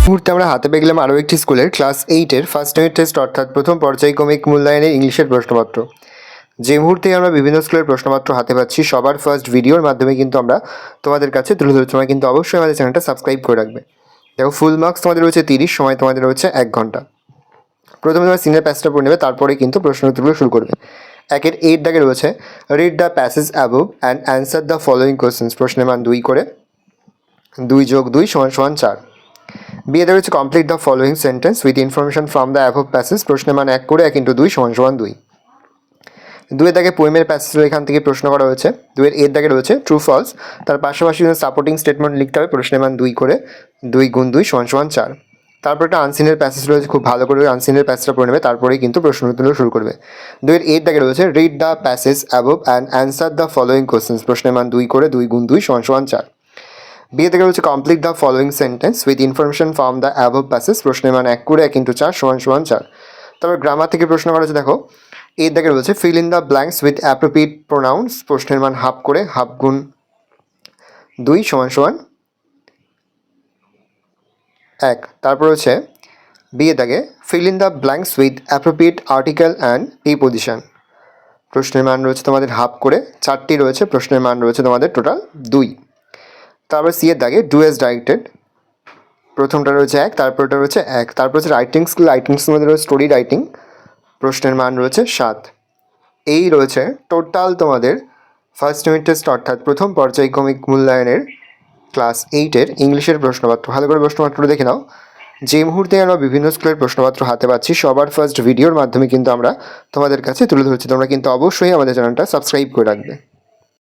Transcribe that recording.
মুহূর্তে আমরা হাতে পেয়ে গেলাম আরও একটি স্কুলের ক্লাস 8-এর ফার্স্ট ইউনিট টেস্ট অর্থাৎ প্রথম পর্যায়ক্রমিক মূল্যায়নের ইংলিশের প্রশ্নপত্র। যে মুহূর্তে আমরা বিভিন্ন স্কুলের প্রশ্নপত্র হাতে পাচ্ছি সবার ফার্স্ট ভিডিওর মাধ্যমে কিন্তু আমরা তোমাদের কাছে তুলে ধরছি। তোমরা কিন্তু অবশ্যই আমাদের চ্যানেলটা সাবস্ক্রাইব করে রাখবে। দেখো, ফুল মার্কস তোমাদের রয়েছে 30, সময় তোমাদের রয়েছে 1 ঘন্টা। প্রথমে তোমরা সিনিয়র প্যাসেজটা পড়ে নেবে, তারপরে কিন্তু প্রশ্ন উত্তরগুলো শুরু করবে। 1-এর 8 দাগে রয়েছে read the passage above and answer the following questions. প্রশ্নের মান 2 করে, 2 + 2 = 4। বিয়েতে রয়েছে complete the following sentence with information from the above passage. প্রশ্নের মান 1 করে, 1 × 2 = 2। 2-এর দাগে পোয়েমের প্যাসেজ এখান থেকে প্রশ্ন করা হয়েছে। 2-এর 8 দাগে রয়েছে ট্রু ফলস, তার পাশাপাশি সাপোর্টিং স্টেটমেন্ট লিখতে হবে। প্রশ্নের মান 2 করে, 2 × 2 = 4। তারপর একটা আনসিনের প্যাসেজ রয়েছে, খুব ভালো করে আনসিনের প্যাসেজটা পড়ে নেবে, তারপরেই কিন্তু প্রশ্ন উত্তর শুরু করবে। 2-এর 8 দাগে রয়েছে read the passage above and answer the following questions. প্রশ্নের মান 2 করে, 2 × 2 = 4। বিয়ে থেকে রয়েছে complete the following sentence with information from the above passage. প্রশ্নের মান 1 করে, 1 × 4 = 4। তারপর গ্রামার থেকে প্রশ্ন করা হয়েছে। দেখো, এর দাগে রয়েছে fill in the blanks with appropriate pronounce. প্রশ্নের মান হাফ করে, হাফ × 2 = 1। তারপর হচ্ছে বিয়ে দাগে fill in the blanks with appropriate article and preposition. প্রশ্নের মান রয়েছে তোমাদের হাফ করে, 4টি রয়েছে। প্রশ্নের মান রয়েছে তোমাদের টোটাল 2। তারপর সি এর দাগে ডু অ্যাজ ডাইরেক্টেড। প্রথমটা রয়েছে 1, তারপরটা রয়েছে 1। তারপর হচ্ছে রাইটিং স্কিল, রাইটিংসের মধ্যে রয়েছে স্টোরি রাইটিং। প্রশ্নের মান রয়েছে 7। এই রয়েছে টোটাল তোমাদের ফার্স্ট ইউনিট টেস্ট অর্থাৎ প্রথম পর্যায়ক্রমিক মূল্যায়নের ক্লাস 8-এর ইংলিশের প্রশ্নপত্র। ভালো করে প্রশ্নপত্রটা দেখে নাও। যে মুহূর্তে আমরা বিভিন্ন স্কুলের প্রশ্নপত্র হাতে পাচ্ছি সবার ফার্স্ট ভিডিওর মাধ্যমে কিন্তু আমরা তোমাদের কাছে তুলে ধরছি। তোমরা কিন্তু অবশ্যই আমাদের চ্যানেলটা সাবস্ক্রাইব করে রাখবে।